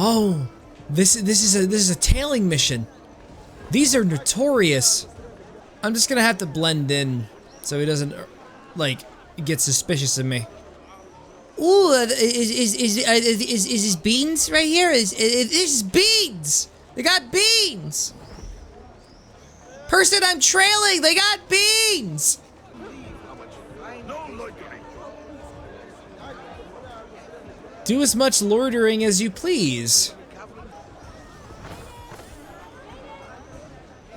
Oh, this is a tailing mission. These are notorious. I'm just gonna have to blend in so he doesn't like get suspicious of me. Ooh, is this beans right here? This is beans. They got beans. Person I'm trailing, they got beans. Do as much loitering as you please.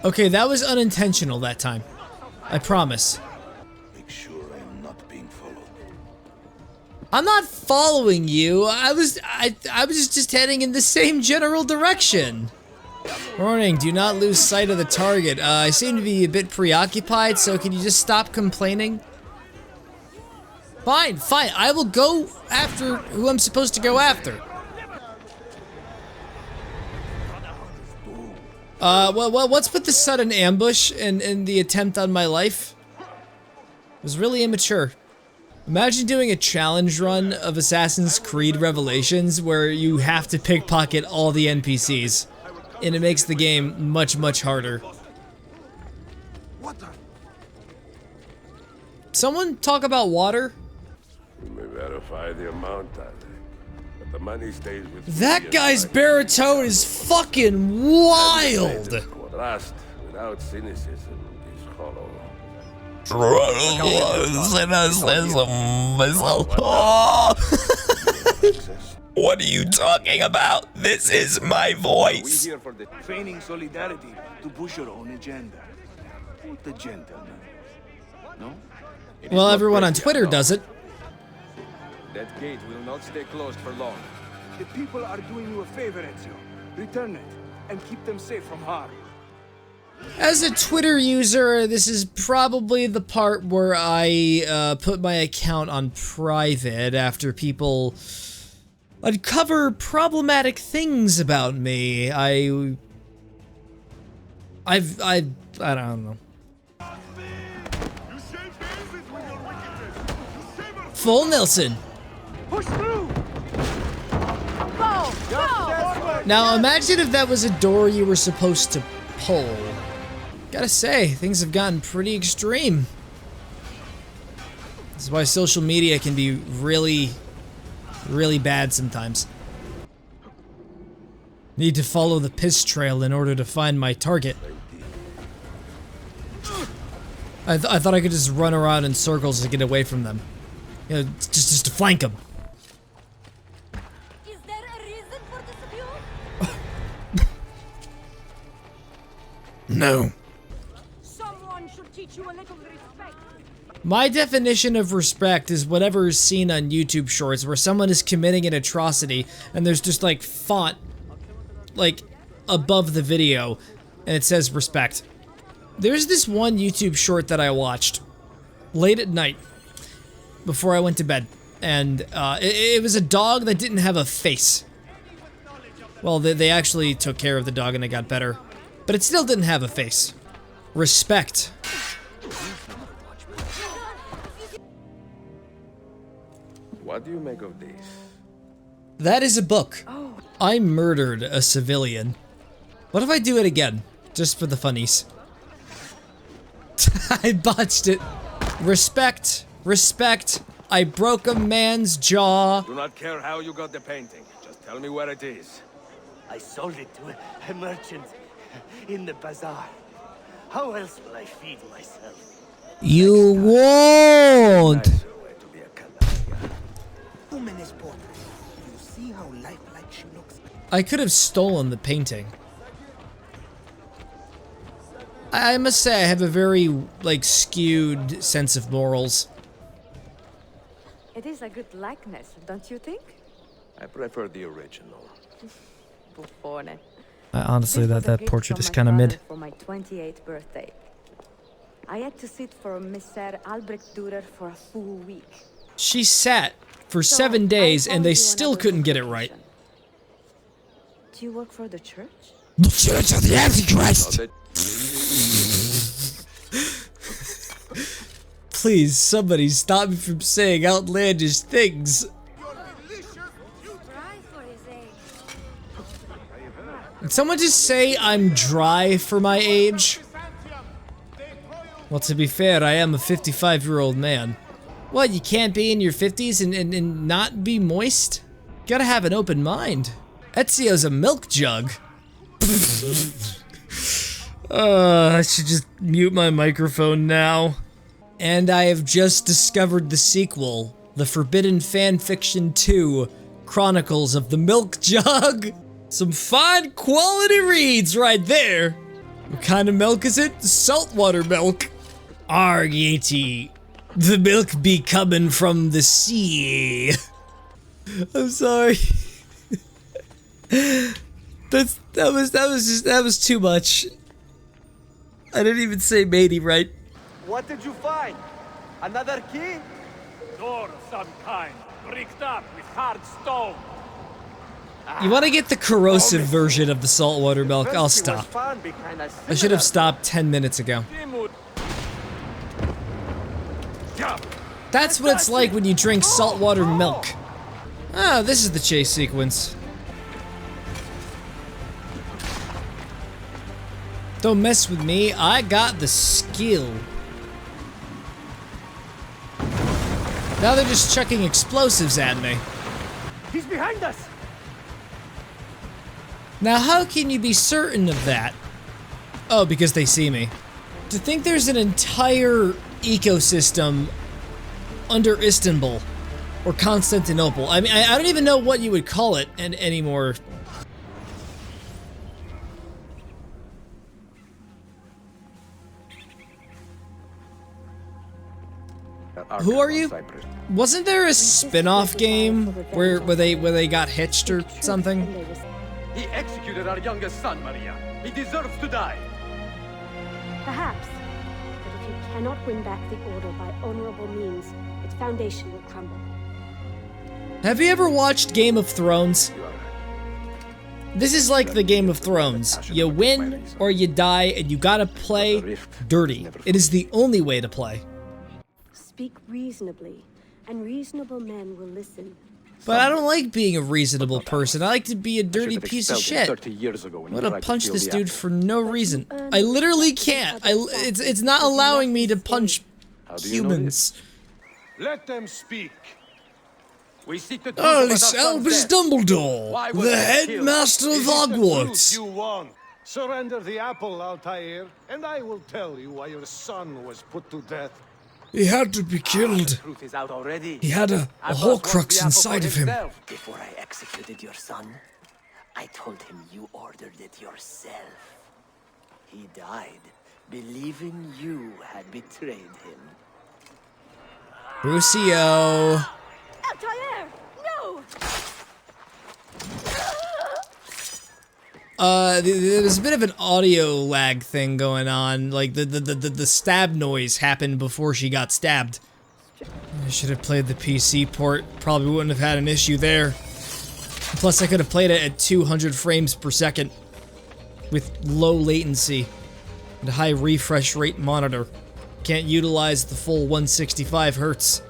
Okay, that was unintentional that time. I promise. Make sure I am not being followed. I'm not following you. I was just heading in the same general direction. Warning, do not lose sight of the target. I seem to be a bit preoccupied, so can you just stop complaining? Fine, fine. I will go after who I'm supposed to go after. Well, what's with the sudden ambush and the attempt on my life? It was really immature. Imagine doing a challenge run of Assassin's Creed Revelations where you have to pickpocket all the NPCs. And it makes the game much, much harder. Someone talk about water? You may verify the amount, I think. But the money stays with me. That guy's baritone is fucking wild! Trust without cynicism is hollow. What are you talking about? This is my voice. We're here for the training solidarity to push your own agenda. The gentleman. No? Well, everyone on Twitter does it. That gate will not stay closed for long. The people are doing you a favor, Ezio. Return it and keep them safe from harm. As a Twitter user, this is probably the part where I put my account on private after people uncover problematic things about me. I don't know. Full Nelson. Push through! Go! Go! Now imagine if that was a door you were supposed to pull. Gotta say, things have gotten pretty extreme. This is why social media can be really bad sometimes. Need to follow the piss trail in order to find my target. I thought I could just run around in circles to get away from them. You know, just to flank them. Is there a reason for this abuse? No. Someone should teach you a little respect. My definition of respect is whatever is seen on YouTube shorts where someone is committing an atrocity and there's just like font like above the video and it says respect. There's this one YouTube short that I watched late at night before I went to bed, and it was a dog that didn't have a face. Well, they actually took care of the dog and it got better, but it still didn't have a face. Respect. What do you make of this? That is a book. I murdered a civilian. What if I do it again? Just for the funnies. I botched it. Respect. Respect. I broke a man's jaw. Do not care how you got the painting. Just tell me where it is. I sold it to a merchant in the bazaar. How else will I feed myself? You won't. Nicer way to be a canalla. Woman's portrait. You see how lifelike she looks? I could have stolen the painting. I must say I have a very, like, skewed sense of morals. It is a good likeness, don't you think? I prefer the original. Buffone. Honestly, This was a that gift portrait from is my kind of father mid. For my 28th birthday. I had to sit for Messer Albrecht Dürer for a full week. She sat for So, 7 I days and found they you still another couldn't get it right. information. Do you work for the church? The Church of the Antichrist! Please, somebody stop me from saying outlandish things. Did someone just say I'm dry for my age? Well, to be fair, I am a 55-year-old man. What, you can't be in your 50s and not be moist? Gotta have an open mind. Ezio's a milk jug. I should just mute my microphone now. And I have just discovered the sequel, The Forbidden Fanfiction 2, Chronicles of the Milk Jug. Some fine quality reads right there. What kind of milk is it? Saltwater milk. Arg, Yeti. The milk be coming from the sea. I'm sorry. That was too much. I didn't even say matey right. What did you find? Another key? Door of some kind, bricked up with hard stone. You want to get the corrosive version of the saltwater milk? I'll stop. I should have stopped 10 minutes ago. That's what it's like when you drink saltwater milk. Ah, this is the chase sequence. Don't mess with me, I got the skill. Now they're just chucking explosives at me. He's behind us! Now how can you be certain of that? Oh, because they see me. To think there's an entire ecosystem under Istanbul or Constantinople. I mean, I don't even know what you would call it anymore. Who are you? Wasn't there a spin-off game where they got hitched or something? He executed our youngest son, Maria. He deserves to die. Perhaps. But if you cannot win back the Order by honorable means, its foundation will crumble. Have you ever watched Game of Thrones? This is like the Game of Thrones. You win or you die, and you gotta play dirty. It is the only way to play. Speak reasonably, and reasonable men will listen. But I don't like being a reasonable person. I like to be a dirty piece of shit. I'm gonna punch this dude for no reason. I literally can't. It's not allowing me to punch humans. Let them speak. We seek the Oh, it's Albus Dumbledore, the headmaster of Hogwarts. You want. Surrender the apple, Altair, and I will tell you why your son was put to death. He had to be killed. Truth is out already. He had a Horcrux inside of him. Before I executed your son, I told him you ordered it yourself. He died, believing you had betrayed him. Lucio. Altair! No! There's a bit of an audio lag thing going on. Like the stab noise happened before she got stabbed. I should have played the PC port. Probably wouldn't have had an issue there. Plus, I could have played it at 200 frames per second with low latency and a high refresh rate monitor. Can't utilize the full 165 hertz.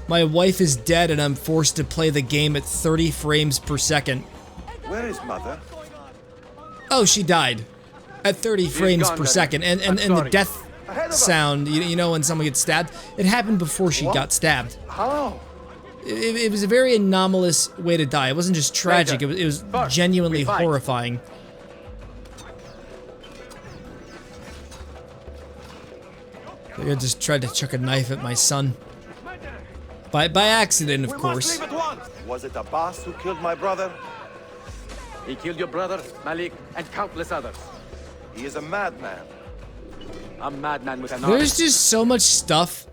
My wife is dead and I'm forced to play the game at 30 frames per second. Where is Mother? Oh, she died at 30 frames per second, and the death sound, you know when someone gets stabbed, it happened before she got stabbed. How? It was a very anomalous way to die. It wasn't just tragic, it was genuinely horrifying. I just tried to chuck a knife at my son. By accident, of course. Was it Abbas who killed my brother? He killed your brother, Malik, and countless others. He is a madman. A madman with an There's just so much stuff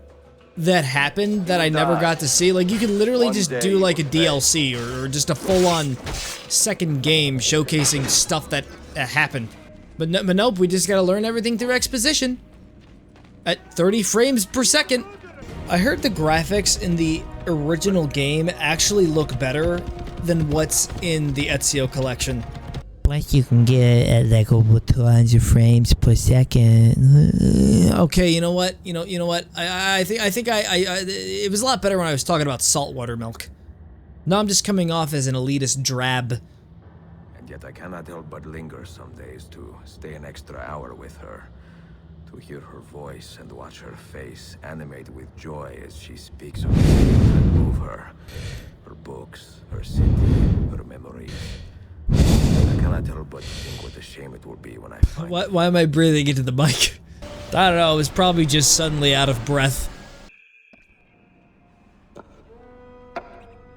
that happened that I never got to see. Like, you could literally just do like a DLC or just a full-on second game showcasing stuff that happened. But nope, we just gotta learn everything through exposition. At 30 frames per second. I heard the graphics in the original game actually look better than what's in the Ezio collection. Plus you can get at like over 200 frames per second. Okay, you know what? You know what? I think it was a lot better when I was talking about saltwater milk. Now I'm just coming off as an elitist drab. Yet I cannot help but linger some days to stay an extra hour with her. To hear her voice and watch her face animate with joy as she speaks of the things that move her. Her books, her city, her memories. I cannot help but think what a shame it will be when I find Why am I breathing into the mic? I don't know, I was probably just suddenly out of breath.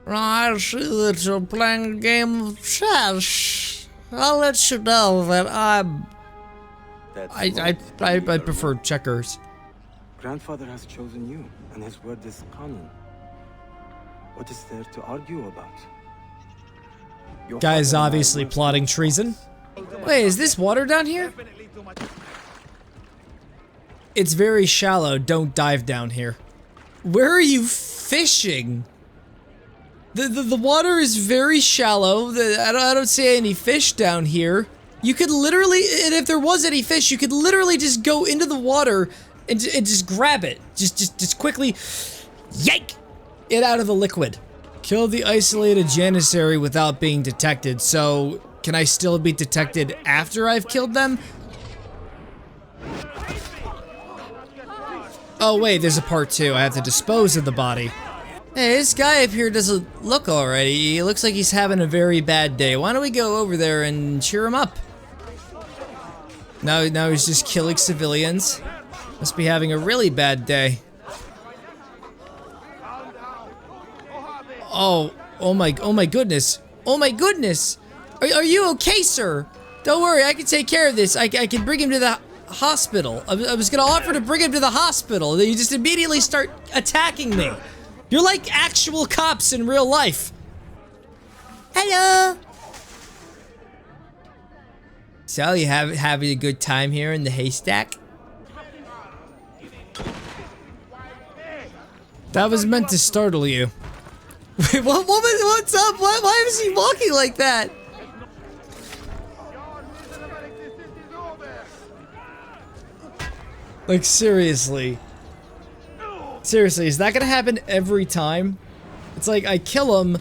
I see that you're playing a game of chess. I'll let you know that I prefer checkers. Grandfather has chosen you, and his word is canon. What is there to argue about? Your Guy's father and I obviously once plotting were treason. close. Wait, is this water down here? It's very shallow, don't dive down here. Where are you fishing? The water is very shallow. I don't see any fish down here. You could literally, and if there was any fish, you could literally just go into the water and just grab it. Just quickly yank it out of the liquid. Kill the isolated janissary without being detected. So, can I still be detected after I've killed them? Oh wait, there's a part 2. I have to dispose of the body. Hey, this guy up here doesn't look alright. He looks like he's having a very bad day. Why don't we go over there and cheer him up? Now he's just killing civilians. Must be having a really bad day. Oh my goodness. Oh my goodness. Are you okay, sir? Don't worry, I can take care of this. I can bring him to the hospital. I was gonna offer to bring him to the hospital. Then you just immediately start attacking me. You're like actual cops in real life. Hello. So you having a good time here in the haystack? That was meant to startle you. Wait, what's up? Why is he walking like that? Like seriously. Seriously, is that gonna happen every time? It's like I kill him,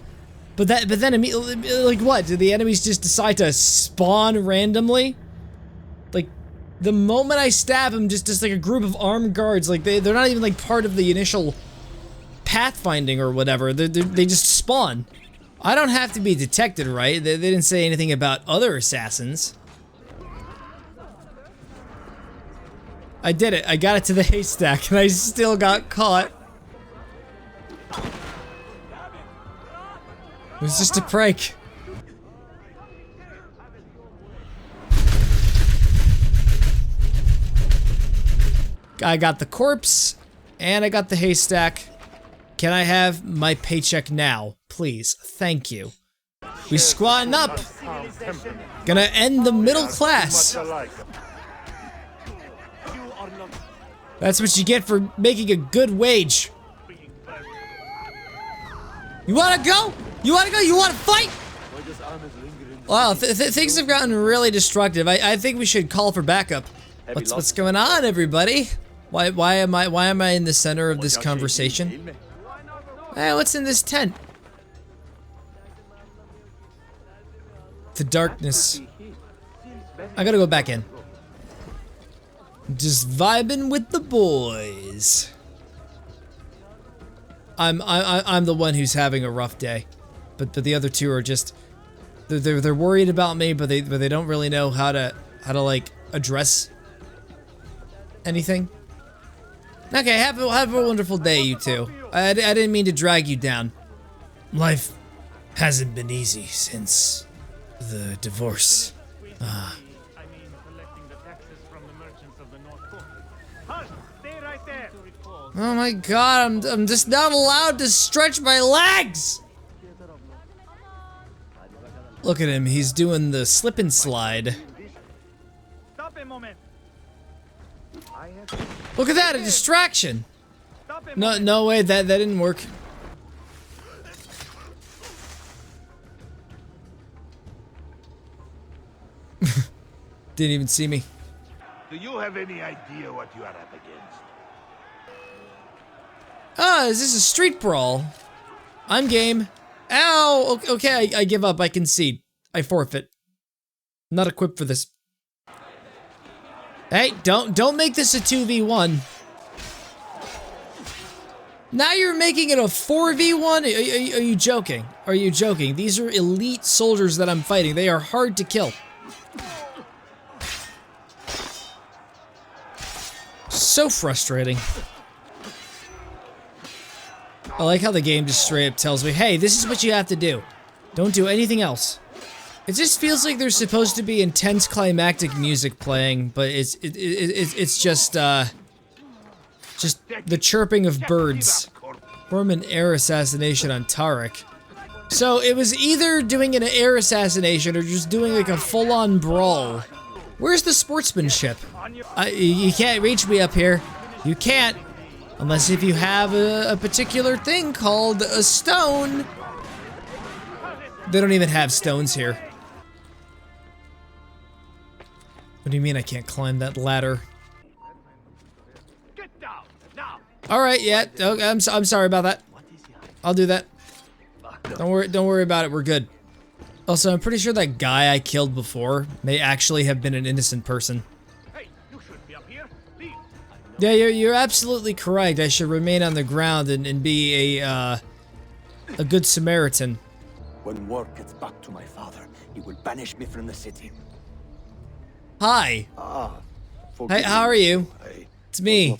but then immediately, like what? Do the enemies just decide to spawn randomly? Like the moment I stab him, just like a group of armed guards, like they're not even like part of the initial pathfinding or whatever. They just spawn. I don't have to be detected, right? They didn't say anything about other assassins. I did it. I got it to the haystack, and I still got caught. It was just a prank. I got the corpse, and I got the haystack. Can I have my paycheck now, please? Thank you. We squatting up. Gonna end the middle class. That's what you get for making a good wage. You wanna go? You wanna go? You wanna fight? Wow, things have gotten really destructive. I think we should call for backup. What's going on, everybody? Why am I in the center of this conversation? Hey, what's in this tent? The darkness. I gotta go back in. Just vibing with the boys. I'm the one who's having a rough day, but the other two are just they're worried about me, but they don't really know how to like address anything. Okay, have a wonderful day, you two. I didn't mean to drag you down. Life hasn't been easy since the divorce. Oh my god, I'm just not allowed to stretch my legs! Look at him, he's doing the slip and slide. Look at that, a distraction! No way, that didn't work. Didn't even see me. Do you have any idea what you are up against? Ah, is this a street brawl? I'm game. Ow! Okay, I give up. I concede. I forfeit. not equipped for this. Hey, don't make this a 2v1. Now you're making it a 4v1? Are you joking? Are you joking? These are elite soldiers that I'm fighting. They are hard to kill. So frustrating. I like how the game just straight up tells me, hey, this is what you have to do. Don't do anything else. It just feels like there's supposed to be intense climactic music playing, but it's just the chirping of birds. Form an air assassination on Tarek. So it was either doing an air assassination or just doing like a full-on brawl. Where's the sportsmanship? You can't reach me up here. You can't. Unless if you have a particular thing called a stone. They don't even have stones here. What do you mean I can't climb that ladder? Alright, yeah, okay, I'm sorry about that. I'll do that. Don't worry about it, we're good. Also, I'm pretty sure that guy I killed before may actually have been an innocent person. Yeah, you're absolutely correct. I should remain on the ground and be a good Samaritan. When word gets back to my father, he will banish me from the city. Hi. Hey, how are you? It's me. I'm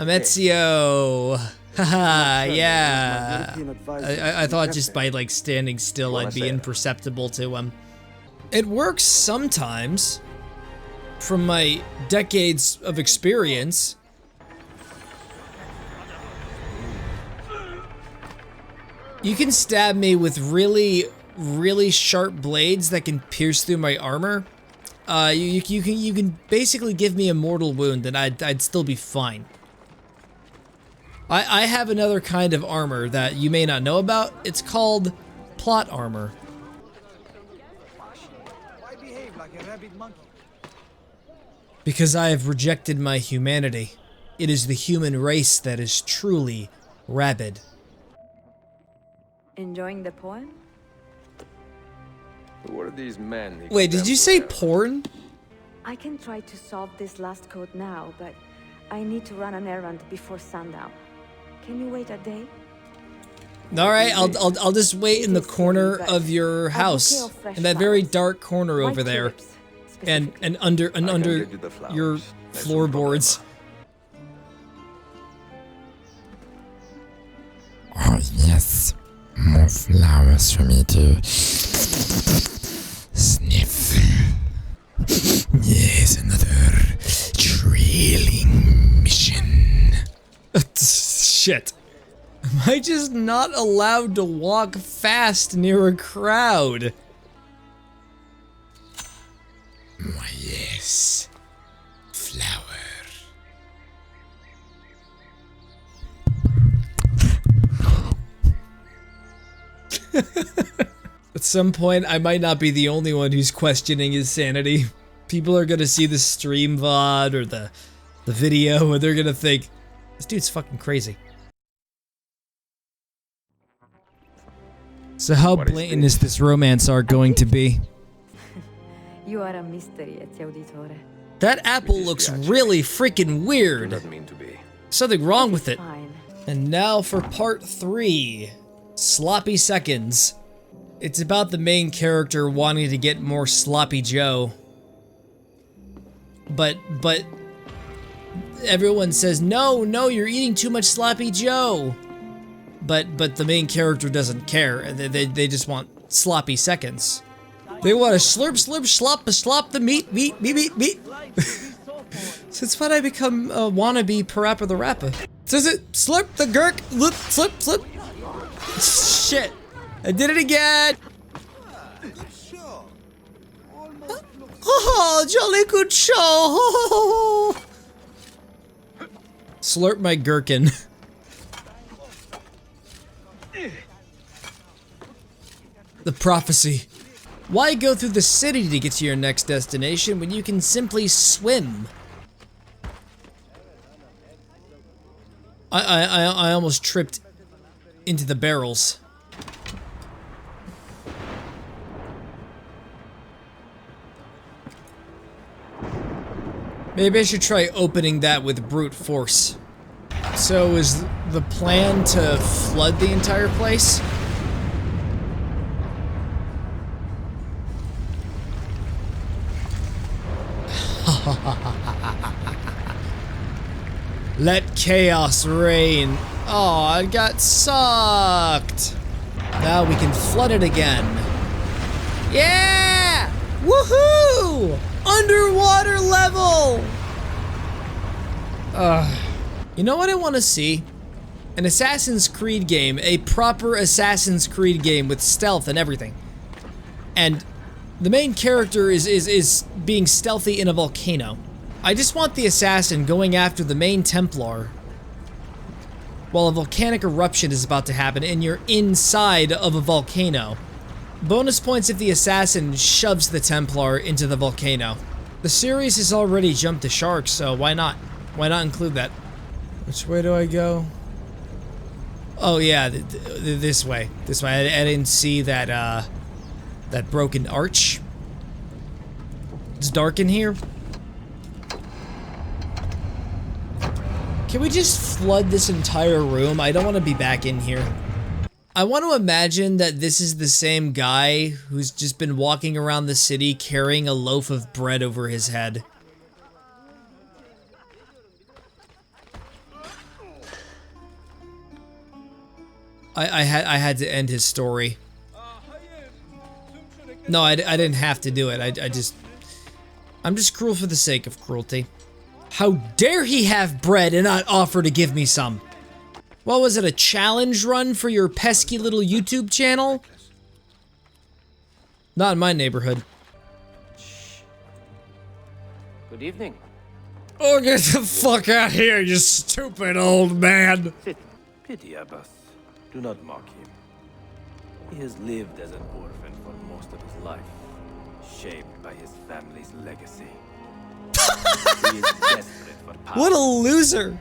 Ezio. Haha, yeah. I thought just by like standing still I'd be imperceptible to him. It works sometimes. From my decades of experience. You can stab me with really, really sharp blades that can pierce through my armor. You can basically give me a mortal wound and I'd still be fine. I have another kind of armor that you may not know about. It's called plot armor. Why behave like a rabid monkey? Because I have rejected my humanity. It is the human race that is truly rabid. Enjoying the poem? Who are these men? Wait, did you say porn? I can try to solve this last code now, but I need to run an errand before sundown. Can you wait a day? Alright, I'll just wait in the corner of your house. In that very dark corner over there. And under your floorboards. Oh yes, more flowers for me to sniff. Yes, another trailing mission. Shit. Am I just not allowed to walk fast near a crowd? Why, yes. Flower. At some point, I might not be the only one who's questioning his sanity. People are gonna see the stream VOD or the video and they're gonna think, this dude's fucking crazy. So how blatant is this romance arc going to be? You are a mystery, Ezio Auditore. That apple looks really freaking weird. Doesn't mean to be. Something wrong with it. Fine. And now for part 3. Sloppy seconds. It's about the main character wanting to get more sloppy Joe. But everyone says, no, you're eating too much sloppy Joe. But the main character doesn't care. They just want sloppy seconds. They want to slurp, slop the meat. Since when I become a wannabe Parappa the Rapper? Says it, slurp the gurk, slip. Shit, I did it again. Oh, jolly good show. Slurp my gherkin. The prophecy. Why go through the city to get to your next destination when you can simply swim? I almost tripped into the barrels. Maybe I should try opening that with brute force. So is the plan to flood the entire place? Let chaos reign. Oh, I got sucked. Now we can flood it again. Yeah! Woohoo! Underwater level! You know what I want to see? An Assassin's Creed game, a proper Assassin's Creed game with stealth and everything. And the main character is being stealthy in a volcano. I just want the assassin going after the main Templar while a volcanic eruption is about to happen and you're inside of a volcano. Bonus points if the assassin shoves the Templar into the volcano. The series has already jumped the shark, so why not? Why not include that? Which way do I go? Oh yeah, this way. This way. I didn't see that, that broken arch. It's dark in here. Can we just flood this entire room? I don't want to be back in here. I want to imagine that this is the same guy who's just been walking around the city carrying a loaf of bread over his head. I had to end his story. No, I didn't have to do it. I'm just cruel for the sake of cruelty. How dare he have bread and not offer to give me some? What was it, a challenge run for your pesky little YouTube channel? Not in my neighborhood. Good evening. Oh, get the fuck out of here, you stupid old man! Pity Abbas. Do not mock him. He has lived as an orphan for most of his life, shaped by his family's legacy. He is desperate for power. What a loser!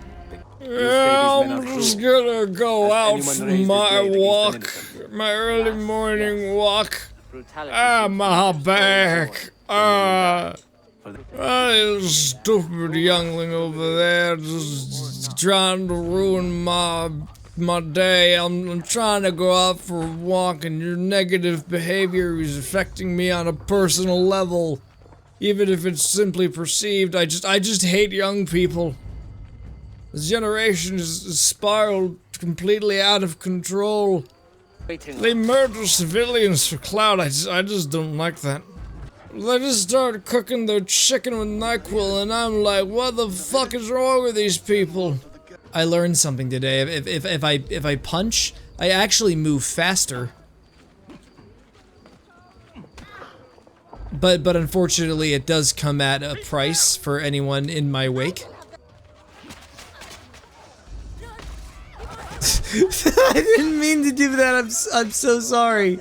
I'm just gonna go out for my walk, my early morning walk. My back. Stupid youngling over there just trying to ruin my day. I'm trying to go out for a walk and your negative behavior is affecting me on a personal level. Even if it's simply perceived, I just hate young people. This generation is spiraled completely out of control. They murder civilians for clout. I just don't like that. They just start cooking their chicken with NyQuil and I'm like, what the fuck is wrong with these people? I learned something today. If I punch, I actually move faster. But unfortunately, it does come at a price for anyone in my wake. I didn't mean to do that. I'm so sorry.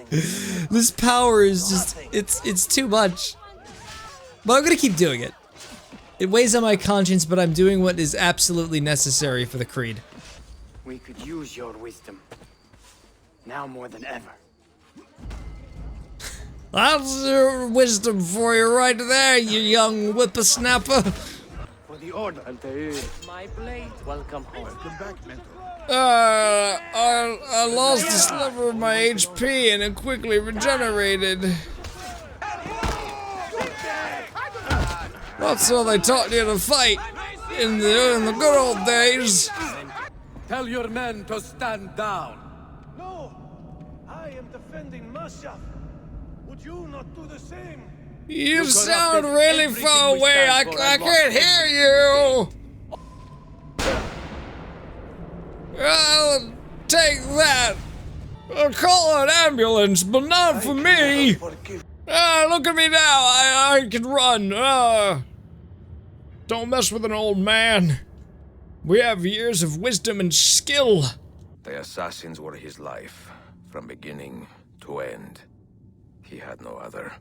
This power is just it's too much. But I'm gonna keep doing it. It weighs on my conscience, but I'm doing what is absolutely necessary for the creed. We could use your wisdom. Now more than ever. That's your wisdom for you right there, you young whippersnapper. For the order. My blade. Welcome home. Welcome back, mentor. I lost a sliver of my HP and it quickly regenerated. That's how they taught you to fight in the good old days. Tell your men to stand down. No, I am defending Masha. Would you not do the same? You sound really far away. I can't hear you. I'll take that. I'll call an ambulance, but not for me. Look at me now. I can run. Don't mess with an old man. We have years of wisdom and skill. The assassins were his life, from beginning to end. He had no other.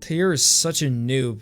Tyr is such a noob.